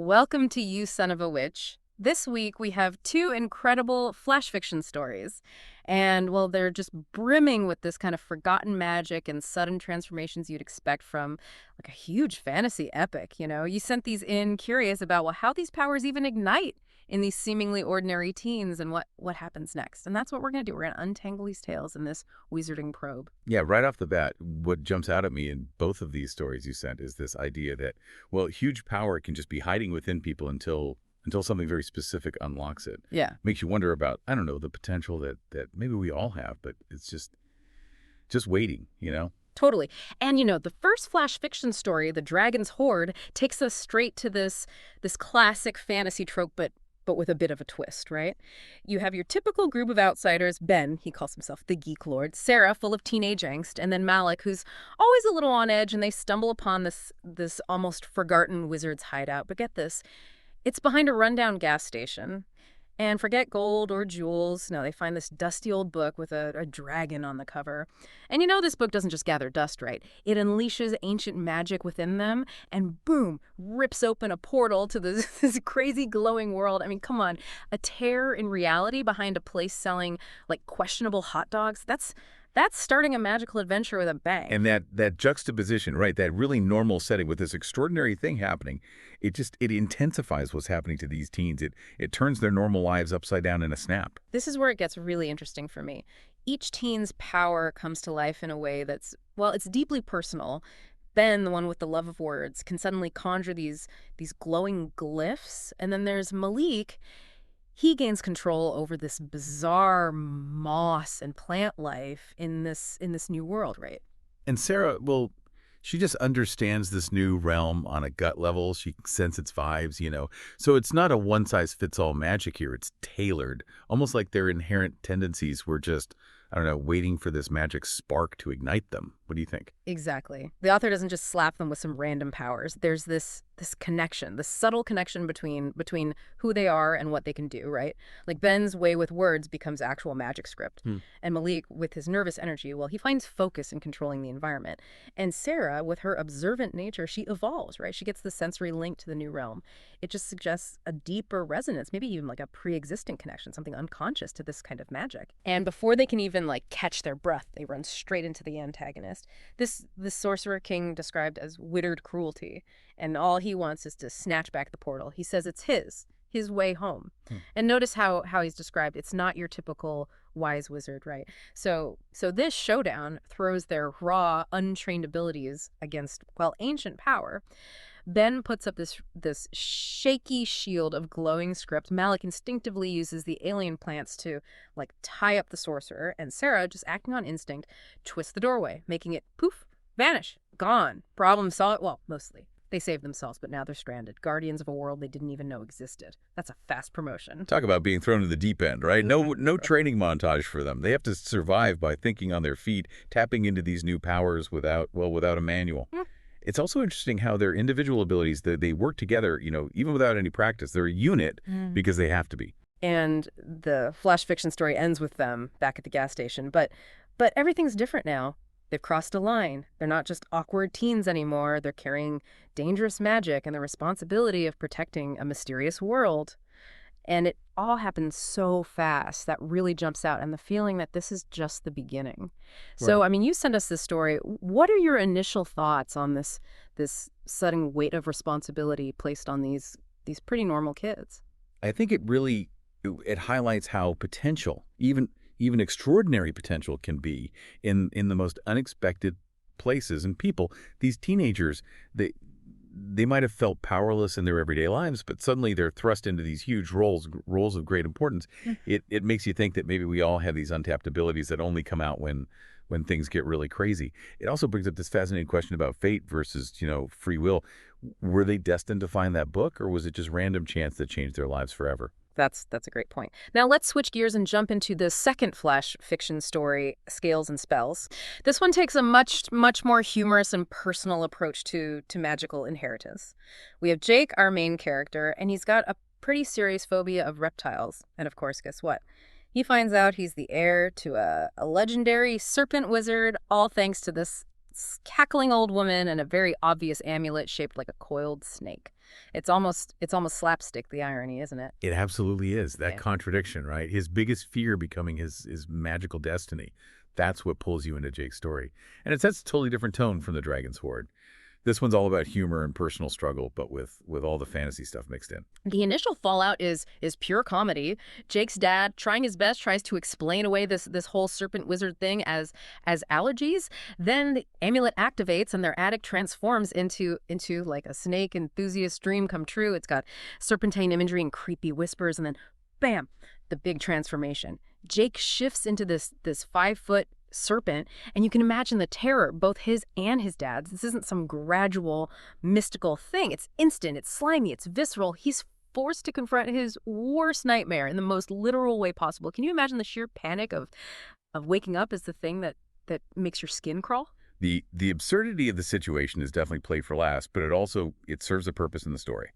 Welcome to You Son of a Witch. This week we have two incredible flash fiction stories. And, well, they're just brimming with this kind of forgotten magic and sudden transformations you'd expect from, like, a huge fantasy epic, you know? You sent these in curious about, well, how these powers even ignite in these seemingly ordinary teens and what happens next. And that's what we're going to do. We're going to untangle these tales in this wizarding probe. Yeah, right off the bat, what jumps out at me in both of these stories you sent is this idea that, well, huge power can just be hiding within people until something very specific unlocks it. Yeah. Makes you wonder about, I don't know, the potential that maybe we all have, but it's just waiting, you know? Totally. And, the first flash fiction story, The Dragon's Hoard, takes us straight to this classic fantasy trope, but with a bit of a twist, right? You have your typical group of outsiders: Ben, he calls himself the Geek Lord; Sarah, full of teenage angst; and then Malik, who's always a little on edge, and they stumble upon this almost forgotten wizard's hideout. But get this, it's behind a rundown gas station. And forget gold or jewels. No, they find this dusty old book with a dragon on the cover. And this book doesn't just gather dust, right? It unleashes ancient magic within them and, boom, rips open a portal to this crazy glowing world. I mean, come on. A tear in reality behind a place selling, like, questionable hot dogs? That's starting a magical adventure with a bang. And that juxtaposition, right, that really normal setting with this extraordinary thing happening, it intensifies what's happening to these teens. It turns their normal lives upside down in a snap. This is where it gets really interesting for me. Each teen's power comes to life in a way that's, well, it's deeply personal. Ben, the one with the love of words, can suddenly conjure these glowing glyphs. And then there's Malik. He gains control over this bizarre moss and plant life in this new world, right? And Sarah, well, she just understands this new realm on a gut level. She senses its vibes, you know. So it's not a one-size-fits-all magic here. It's tailored, almost like their inherent tendencies were just, I don't know, waiting for this magic spark to ignite them. What do you think? Exactly. The author doesn't just slap them with some random powers. There's this connection, this subtle connection between who they are and what they can do, right? Like Ben's way with words becomes actual magic script. And Malik, with his nervous energy, well, he finds focus in controlling the environment. And Sarah, with her observant nature, she evolves, right? She gets the sensory link to the new realm. It just suggests a deeper resonance, maybe even like a pre-existing connection, something unconscious to this kind of magic. And before they can even catch their breath, they run straight into the antagonist. This sorcerer king described as wittered cruelty, and all he wants is to snatch back the portal. He says it's his way home. And notice how he's described. It's not your typical wise wizard, right? So this showdown throws their raw, untrained abilities against, well, ancient power. Ben puts up this shaky shield of glowing script. Malik instinctively uses the alien plants to, tie up the sorcerer. And Sarah, just acting on instinct, twists the doorway, making it poof, vanish, gone. Problem solved. Well, mostly. They saved themselves, but now they're stranded. Guardians of a world they didn't even know existed. That's a fast promotion. Talk about being thrown to the deep end, right? No training montage for them. They have to survive by thinking on their feet, tapping into these new powers without a manual. It's also interesting how their individual abilities, they work together, even without any practice. They're a unit because they have to be. And the flash fiction story ends with them back at the gas station. But everything's different now. They've crossed a line. They're not just awkward teens anymore. They're carrying dangerous magic and the responsibility of protecting a mysterious world. And it all happens so fast. That really jumps out. And the feeling that this is just the beginning. Right. So, I mean, you sent us this story. What are your initial thoughts on this sudden weight of responsibility placed on these pretty normal kids? I think it highlights how potential, even extraordinary potential, can be in the most unexpected places and people. These teenagers, they might have felt powerless in their everyday lives, but suddenly they're thrust into these huge roles of great importance. It makes you think that maybe we all have these untapped abilities that only come out when things get really crazy. It also brings up this fascinating question about fate versus, free will. Were they destined to find that book, or was it just random chance that changed their lives forever? That's a great point. Now let's switch gears and jump into the second flash fiction story, Scales and Spells. This one takes a much more humorous and personal approach to magical inheritance. We have Jake, our main character, and he's got a pretty serious phobia of reptiles. And of course, guess what? He finds out he's the heir to a legendary serpent wizard, all thanks to this cackling old woman and a very obvious amulet shaped like a coiled snake. It's almost slapstick, the irony, isn't it? It absolutely is. That Yeah. contradiction, right? His biggest fear becoming his magical destiny. That's what pulls you into Jake's story. And it sets a totally different tone from the Dragon's Hoard. This one's all about humor and personal struggle, but with all the fantasy stuff mixed in. The initial fallout is pure comedy. Jake's dad, trying his best, tries to explain away this whole serpent wizard thing as allergies. Then the amulet activates and their attic transforms into like a snake enthusiast dream come true. It's got serpentine imagery and creepy whispers, and then bam, the big transformation. Jake shifts into this 5 foot serpent, and you can imagine the terror, both his and his dad's. This isn't some gradual mystical thing. It's instant, it's slimy, it's visceral. He's forced to confront his worst nightmare in the most literal way possible. Can you imagine the sheer panic of waking up as the thing that makes your skin crawl? The absurdity of the situation is definitely played for laughs, but it serves a purpose in the story.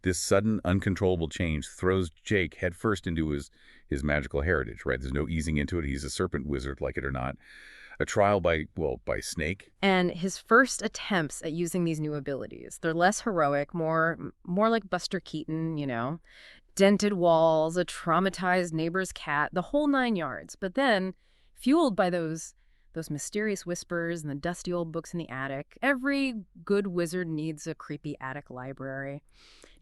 This sudden, uncontrollable change throws Jake headfirst into his magical heritage, right? There's no easing into it. He's a serpent wizard, like it or not. A trial by snake. And his first attempts at using these new abilities, they're less heroic, more like Buster Keaton, dented walls, a traumatized neighbor's cat, the whole 9 yards. But then, fueled by those mysterious whispers and the dusty old books in the attic, every good wizard needs a creepy attic library.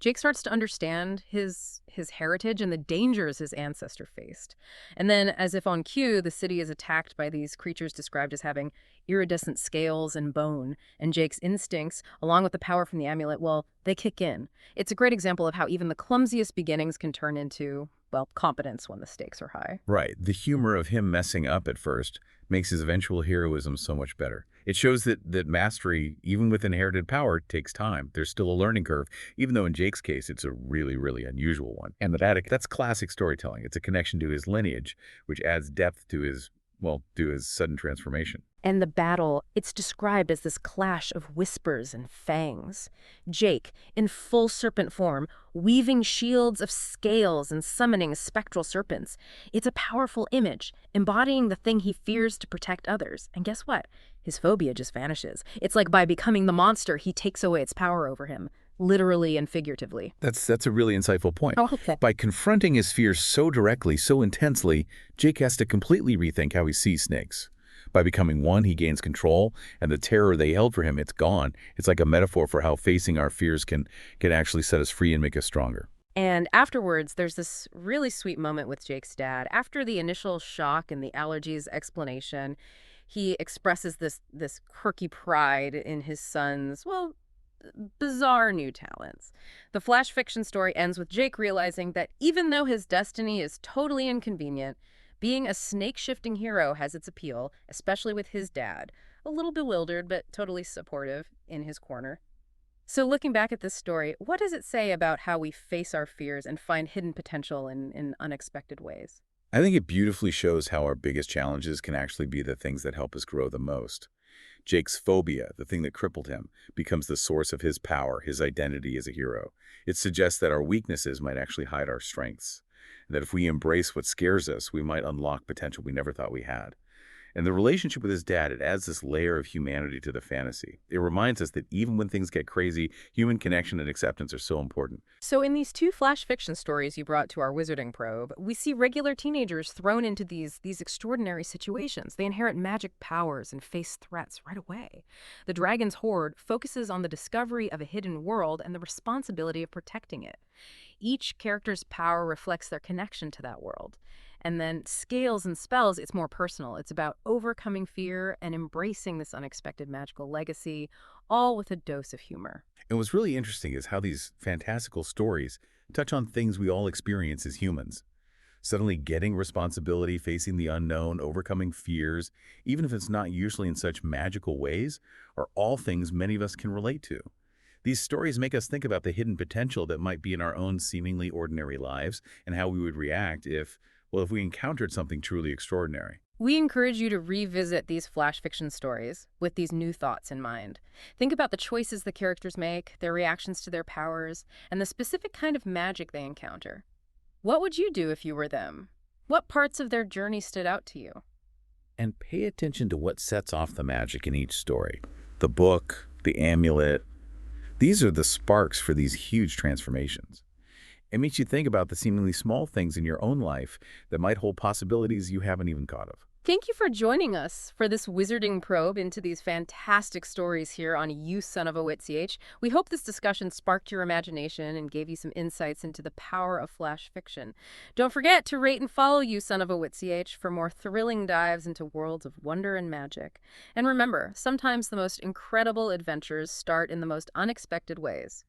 Jake starts to understand his heritage and the dangers his ancestor faced. And then, as if on cue, the city is attacked by these creatures described as having iridescent scales and bone, and Jake's instincts, along with the power from the amulet, well, they kick in. It's a great example of how even the clumsiest beginnings can turn into, well, competence when the stakes are high. Right. The humor of him messing up at first makes his eventual heroism so much better. It shows that mastery, even with inherited power, takes time. There's still a learning curve, even though in Jake's case, it's a really, really unusual one. And that's classic storytelling. It's a connection to his lineage, which adds depth to his sudden transformation. And the battle, it's described as this clash of whispers and fangs. Jake, in full serpent form, weaving shields of scales and summoning spectral serpents. It's a powerful image, embodying the thing he fears to protect others. And guess what? His phobia just vanishes. It's like by becoming the monster, he takes away its power over him, literally and figuratively. That's a really insightful point. Oh, okay. By confronting his fears so directly, so intensely, Jake has to completely rethink how he sees snakes. By becoming one, he gains control, and the terror they held for him, it's gone. It's like a metaphor for how facing our fears can actually set us free and make us stronger. And afterwards, there's this really sweet moment with Jake's dad. After the initial shock and the allergies explanation, he expresses this quirky pride in his son's, well, bizarre new talents. The flash fiction story ends with Jake realizing that even though his destiny is totally inconvenient, being a snake-shifting hero has its appeal, especially with his dad, a little bewildered but totally supportive in his corner. So looking back at this story, what does it say about how we face our fears and find hidden potential in unexpected ways? I think it beautifully shows how our biggest challenges can actually be the things that help us grow the most. Jake's phobia, the thing that crippled him, becomes the source of his power, his identity as a hero. It suggests that our weaknesses might actually hide our strengths, and that if we embrace what scares us, we might unlock potential we never thought we had. And the relationship with his dad, it adds this layer of humanity to the fantasy. It reminds us that even when things get crazy, human connection and acceptance are so important. So in these two flash fiction stories you brought to our wizarding probe, we see regular teenagers thrown into these extraordinary situations. They inherit magic powers and face threats right away. The Dragon's Hoard focuses on the discovery of a hidden world and the responsibility of protecting it. Each character's power reflects their connection to that world. And then scales and spells, it's more personal. It's about overcoming fear and embracing this unexpected magical legacy, all with a dose of humor. And what's really interesting is how these fantastical stories touch on things we all experience as humans. Suddenly getting responsibility, facing the unknown, overcoming fears, even if it's not usually in such magical ways, are all things many of us can relate to. These stories make us think about the hidden potential that might be in our own seemingly ordinary lives and how we would react if we encountered something truly extraordinary. We encourage you to revisit these flash fiction stories with these new thoughts in mind. Think about the choices the characters make, their reactions to their powers, and the specific kind of magic they encounter. What would you do if you were them? What parts of their journey stood out to you? And pay attention to what sets off the magic in each story. The book, the amulet, These are the sparks for these huge transformations. It makes you think about the seemingly small things in your own life that might hold possibilities you haven't even thought of. Thank you for joining us for this wizarding probe into these fantastic stories here on You Son of a Witch. We hope this discussion sparked your imagination and gave you some insights into the power of flash fiction. Don't forget to rate and follow You Son of a Witch for more thrilling dives into worlds of wonder and magic. And remember, sometimes the most incredible adventures start in the most unexpected ways.